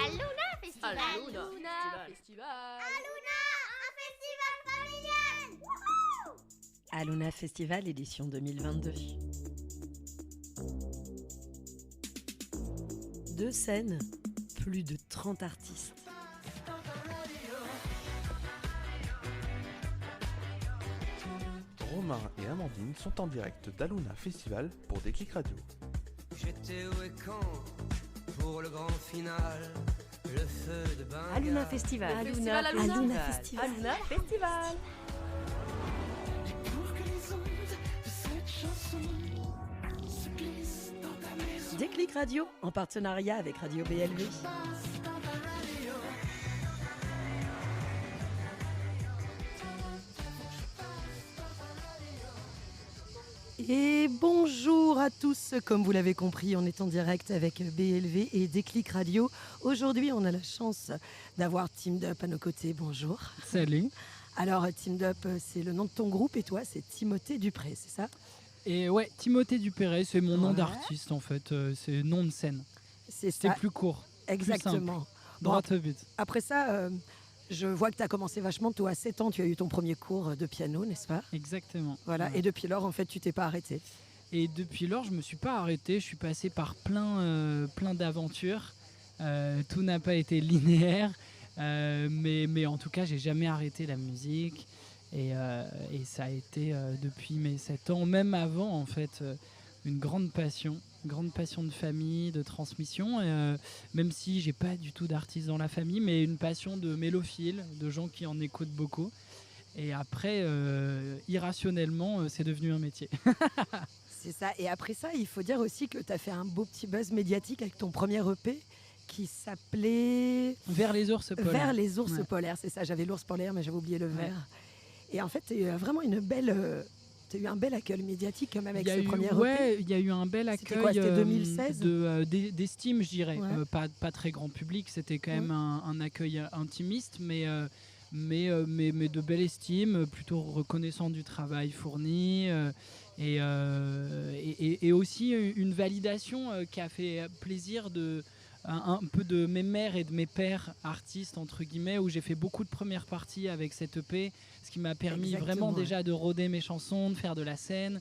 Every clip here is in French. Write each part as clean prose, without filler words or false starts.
Aluna Festival. Aluna Festival. Aluna, un festival familial. Wouhou! Aluna Festival édition 2022. 2 scènes, plus de 30 artistes. Romain et Amandine sont en direct d'Aluna Festival pour Déclic Radio. J'étais où et quand pour le grand final, le feu de Bengale. Aluna Festival. Aluna Festival. Aluna Festival. Déclic Radio, en partenariat avec Radio BLV. Et bonjour à tous, comme vous l'avez compris, on est en direct avec BLV et Déclic Radio. Aujourd'hui, on a la chance d'avoir Teamed Up à nos côtés. Bonjour. Salut. Alors, Teamed Up, c'est le nom de ton groupe et toi, c'est Timothée Dupré, c'est ça ? Et ouais, Timothée Duperret, c'est mon nom Ouais. d'artiste en fait, c'est nom de scène. C'est C'est ça, plus court, exactement. droit au but. Après ça, je vois que tu as commencé vachement tôt, à 7 ans, tu as eu ton premier cours de piano, n'est-ce pas ? Exactement. Voilà, Ouais. et depuis lors, en fait, tu t'es pas arrêté. Et depuis lors, je me suis pas arrêté, je suis passé par plein d'aventures. Tout n'a pas été linéaire, mais en tout cas, j'ai jamais arrêté la musique. Et ça a été depuis mes 7 ans, même avant en fait, une grande passion de famille, de transmission, même si j'ai pas du tout d'artistes dans la famille, mais une passion de mélophiles, de gens qui en écoutent beaucoup. Et après, irrationnellement, c'est devenu un métier. C'est ça. Et après ça, il faut dire aussi que tu as fait un beau petit buzz médiatique avec ton premier EP qui s'appelait Vers les ours polaires. Vers les ours Ouais. polaires. C'est ça, j'avais l'ours polaire, mais j'avais oublié le vert. Et en fait, tu as eu vraiment une belle... tu as eu un bel accueil médiatique quand même avec ce premier EP. Ouais, il y a eu un bel C'était accueil quoi, c'était 2016 d'estime, je dirais. Ouais. Pas très grand public, c'était quand même un accueil intimiste, mais de belle estime, plutôt reconnaissant du travail fourni, et aussi une validation qui a fait plaisir un peu de mes mères et de mes pères artistes entre guillemets, où j'ai fait beaucoup de premières parties avec cette EP, ce qui m'a permis Exactement, vraiment déjà de roder mes chansons, de faire de la scène,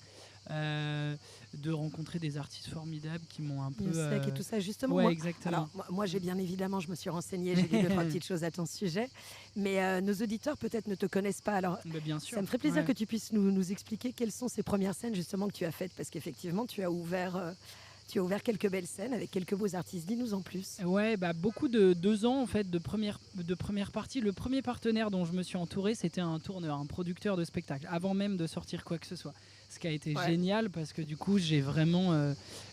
de rencontrer des artistes formidables qui m'ont un peu Miossec et tout ça, justement. ouais, Moi, exactement. alors, moi, j'ai bien évidemment, je me suis renseignée, j'ai lu 2-3 petites choses à ton sujet, mais nos auditeurs peut-être ne te connaissent pas. Alors, Bah, bien sûr. ça me ferait plaisir Ouais. que tu puisses nous expliquer quelles sont ces premières scènes justement que tu as faites, parce qu'effectivement, tu as ouvert quelques belles scènes avec quelques beaux artistes. Dis-nous en plus. Ouais, bah beaucoup de 2 ans en fait de première partie. Le premier partenaire dont je me suis entouré, c'était un tourneur, un producteur de spectacle, avant même de sortir quoi que ce soit. Ce qui a été génial parce que du coup, j'ai vraiment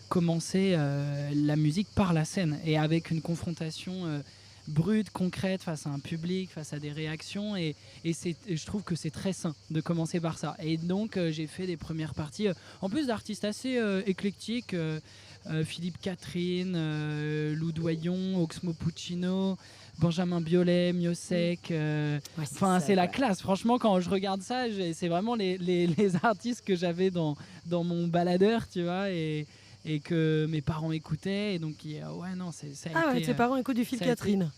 commencé la musique par la scène et avec une confrontation brute, concrète, face à un public, face à des réactions, et je trouve que c'est très sain de commencer par ça. Et donc j'ai fait des premières parties, en plus d'artistes assez éclectiques, Philippe Catherine, Lou Doyon, Oxmo Puccino, Benjamin Biolay, Miossec, enfin c'est la classe. Franchement, quand je regarde ça, c'est vraiment les artistes que j'avais dans mon baladeur, tu vois, et que mes parents écoutaient, et donc ouais non, ça a été, tes parents écoutent du Phil ça a été- Catherine.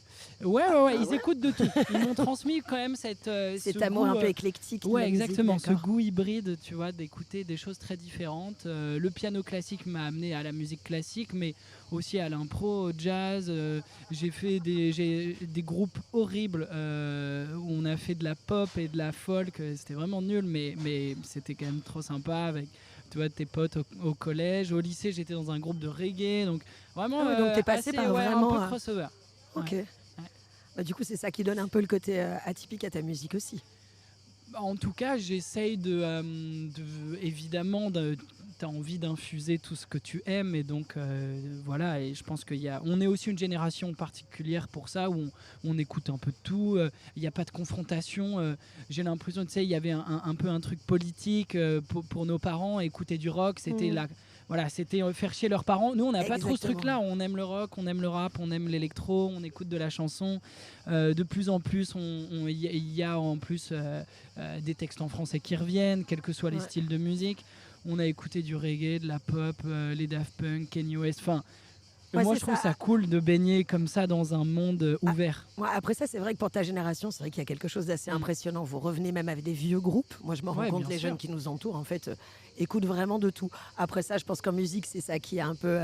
Ouais, ils écoutent de tout. Ils m'ont transmis quand même Cet ce amour goût, un peu éclectique. de ouais, la musique, exactement, ce d'accord. goût hybride, tu vois, d'écouter des choses très différentes. Le piano classique m'a amené à la musique classique, mais aussi à l'impro, au jazz. J'ai fait des groupes horribles où on a fait de la pop et de la folk. C'était vraiment nul, mais c'était quand même trop sympa avec, tu vois, tes potes au collège. Au lycée, j'étais dans un groupe de reggae, donc vraiment. Ah ouais, donc t'es passé assez, par ouais, vraiment un peu un- crossover. Ok. Ouais. Bah, du coup, c'est ça qui donne un peu le côté atypique à ta musique aussi. En tout cas, j'essaye évidemment, t'as envie d'infuser tout ce que tu aimes, et donc voilà. Et je pense on est aussi une génération particulière pour ça, où on écoute un peu de tout. Il n'y a pas de confrontation. J'ai l'impression, tu sais, il y avait un peu un truc politique pour nos parents. Écouter du rock, c'était voilà, c'était faire chier leurs parents. Nous, on n'a pas trop ce Exactement. truc-là. On aime le rock, on aime le rap, on aime l'électro, on écoute de la chanson. De plus en plus, il y a en plus des textes en français qui reviennent, quels que soient les Ouais. styles de musique. On a écouté du reggae, de la pop, les Daft Punk, Kanye West. Enfin, Ouais, moi, c'est je trouve ça. ça cool de baigner comme ça dans un monde ouvert. Ouais, après ça, c'est vrai que pour ta génération, c'est vrai qu'il y a quelque chose d'assez Mm. impressionnant. Vous revenez même avec des vieux groupes. Moi, je me rends Ouais, compte, bien les sûr. jeunes qui nous entourent, en fait, écoutent vraiment de tout. Après ça, je pense qu'en musique, c'est ça qui est un peu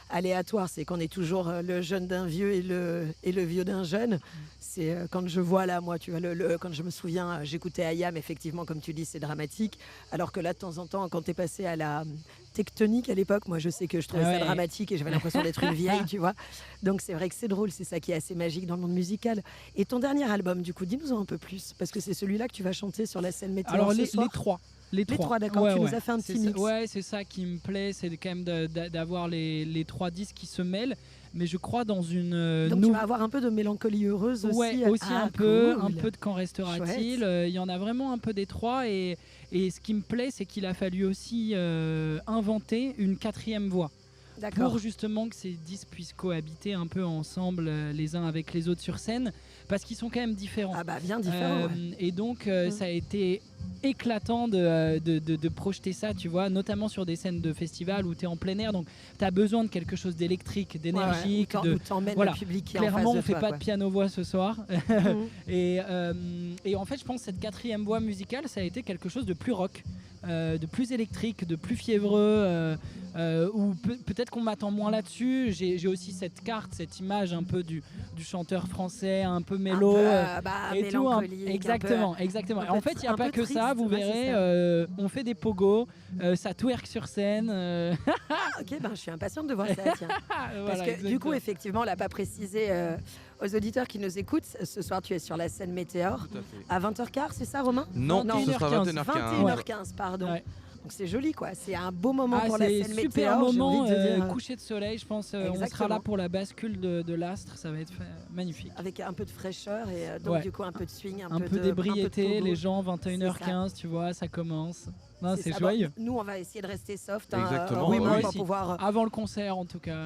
aléatoire. C'est qu'on est toujours le jeune d'un vieux et le vieux d'un jeune. C'est quand je vois là, moi, tu vois, quand je me souviens, j'écoutais Ayam, effectivement, comme tu dis, c'est dramatique. Alors que là, de temps en temps, quand tu es passé à la tectonique à l'époque, moi, je sais que je trouvais Ouais. ça dramatique et j'avais l'impression d'être une vieille, tu vois. Donc c'est vrai que c'est drôle, c'est ça qui est assez magique dans le monde musical. Et ton dernier album, du coup, dis-nous en un peu plus, parce que c'est celui-là que tu vas chanter sur la scène Météor Alors, ce les soir. trois. Les trois, d'accord, tu nous as fait un C'est petit ça- mix. Ouais, c'est ça qui me plaît, c'est quand même d'avoir les trois disques qui se mêlent. Mais je crois dans une Donc tu vas avoir un peu de mélancolie heureuse aussi. Ouais, aussi Ah, un peu cool. de Quand restera-t-il. Chouette. Il y en a vraiment un peu des trois. Et ce qui me plaît, c'est qu'il a fallu aussi inventer une quatrième voix. D'accord. Pour justement que ces disques puissent cohabiter un peu ensemble les uns avec les autres sur scène. Parce qu'ils sont quand même différents. Ah bah bien différent. Ouais. Et donc, Mm. ça a été éclatant de projeter ça, tu vois, notamment sur des scènes de festival où tu es en plein air. Donc, tu as besoin de quelque chose d'électrique, d'énergique. Où t'emmènes voilà. le public qui est en Clairement, face de on fait toi, pas quoi. de piano-voix ce soir. Mhm. Et en fait, je pense que cette quatrième voix musicale, ça a été quelque chose de plus rock, de plus électrique, de plus fiévreux, ou peut-être qu'on m'attend moins là-dessus. J'ai aussi cette carte, cette image un peu du chanteur français, un peu mélo. Et tout, mélancolique. exactement. un Et peu en fait, il n'y a un pas peu que ça, triste, vous ouais, verrez, c'est on fait des pogos, ça twerk sur scène. Ah, ok, ben, je suis impatiente de voir ça, tiens. Parce Voilà, que du coup, exactement. effectivement, on l'a pas précisé aux auditeurs qui nous écoutent. Ce soir, tu es sur la scène Météor Tout à fait. à 20h15, c'est ça, Romain Non, Non, ce sera 21h15. 21h15. 21h15, pardon. Ouais. Donc c'est joli, quoi. C'est un beau moment Ah, pour la c'est scène super Météor. j'ai moment, envie de dire, coucher de soleil, je pense. On sera Exactement. là pour la bascule de l'astre, ça va être magnifique. avec un peu de fraîcheur et donc Ouais. du coup un peu de swing, Un peu de d'ébriété, pogo. les gens, 21h15, tu vois, ça commence. Non, c'est ça. joyeux. Bon, nous, on va essayer de rester soft, Exactement, oui, moi pour aussi. pouvoir. Avant le concert, en tout cas.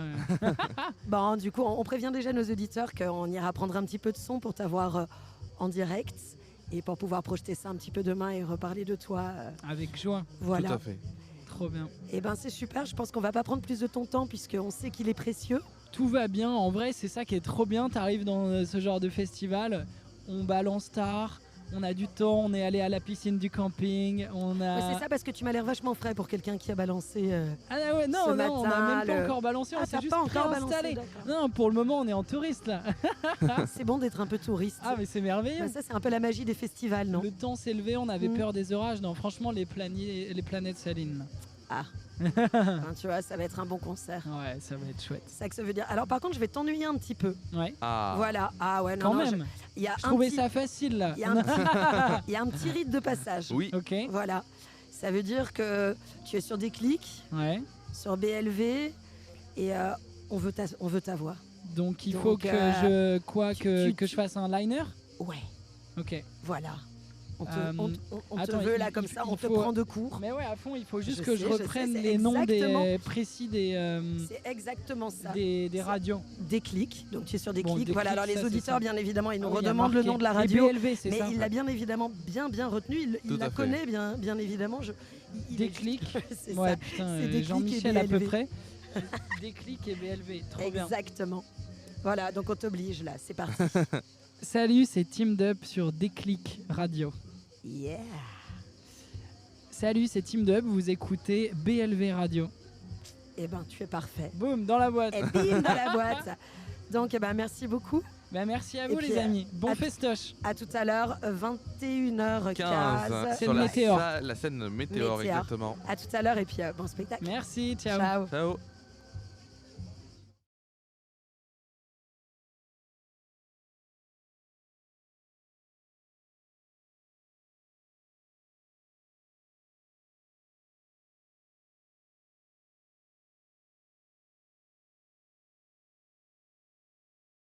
Bon, du coup, on prévient déjà nos auditeurs qu'on ira prendre un petit peu de son pour t'avoir en direct et pour pouvoir projeter ça un petit peu demain et reparler de toi. Avec joie. Tout Voilà. à fait. Trop bien. Et ben c'est super. Je pense qu'on va pas prendre plus de ton temps puisqu'on sait qu'il est précieux. Tout va bien. En vrai, c'est ça qui est trop bien. T'arrives dans ce genre de festival, on balance tard, on a du temps, on est allé à la piscine du camping, on a... Ouais, c'est ça parce que tu m'as l'air vachement frais pour quelqu'un qui a balancé. Ah ouais, non, ce on matin, n'a même pas le- encore balancé, on Ah, s'est t'as juste pas encore préinstallé. balancé, d'accord. Non, pour le moment, on est en touriste là. C'est bon d'être un peu touriste. Ah, mais c'est merveilleux. Bah, ça, c'est un peu la magie des festivals, non Le temps s'est levé, on avait Mm. peur des orages. Non, franchement, les planètes s'alignent. Ah. Hein, tu vois, ça va être un bon concert. Ouais, ça va être chouette. C'est ça que ça veut dire. Alors, par contre, je vais t'ennuyer un petit peu. Ouais, Ah, Voilà. Ah ouais, non, quand non, même. il y a Je un trouvais petit- ça facile là. Il y a un petit, il y a un petit rite de passage. oui. Ok, Voilà. Ça veut dire que tu es sur des clics, ouais. sur BLV, et on veut ta voix. Donc il Donc, faut que tu- je fasse un liner. Ouais, ok. voilà. On te, Euh, on te attends, veut là il- comme il- ça, il on te faut- prend de court. Mais ouais, à fond, il faut juste Je que sais, je je sais, reprenne c'est les noms exactement- précis C'est exactement ça. des C'est- radios. Des clics, donc tu es sur des Bon, clics. des Voilà, clics, alors les ça, c'est auditeurs, ça. bien évidemment, ils nous Ah oui, il y a redemandent le marqué. nom de la Et radio. BLV, c'est Mais ça. il l'a bien évidemment bien retenu, il Tout la à fait. connaît bien évidemment. Il Des est- clics. c'est Ouais, ça. putain, C'est des clics et Jean-Michel à peu BLV. près. Des clics et BLV, trop bien. Exactement. Voilà, donc on t'oblige là, c'est parti. Salut, c'est Team Dub sur Déclic Radio. Yeah. Salut, c'est Team Dub, vous écoutez BLV Radio. Eh ben, tu es parfait. Boum, dans la boîte. Et bim dans la boîte. Donc, eh ben, merci beaucoup. Bah, merci à Et vous puis, les amis. Bon à- festoche. À tout à l'heure, 21h15. 15 C'est sur le la, Météor. la scène Météor, Météor. exactement. À tout à l'heure et puis bon spectacle. Merci, ciao. Ciao. Ciao.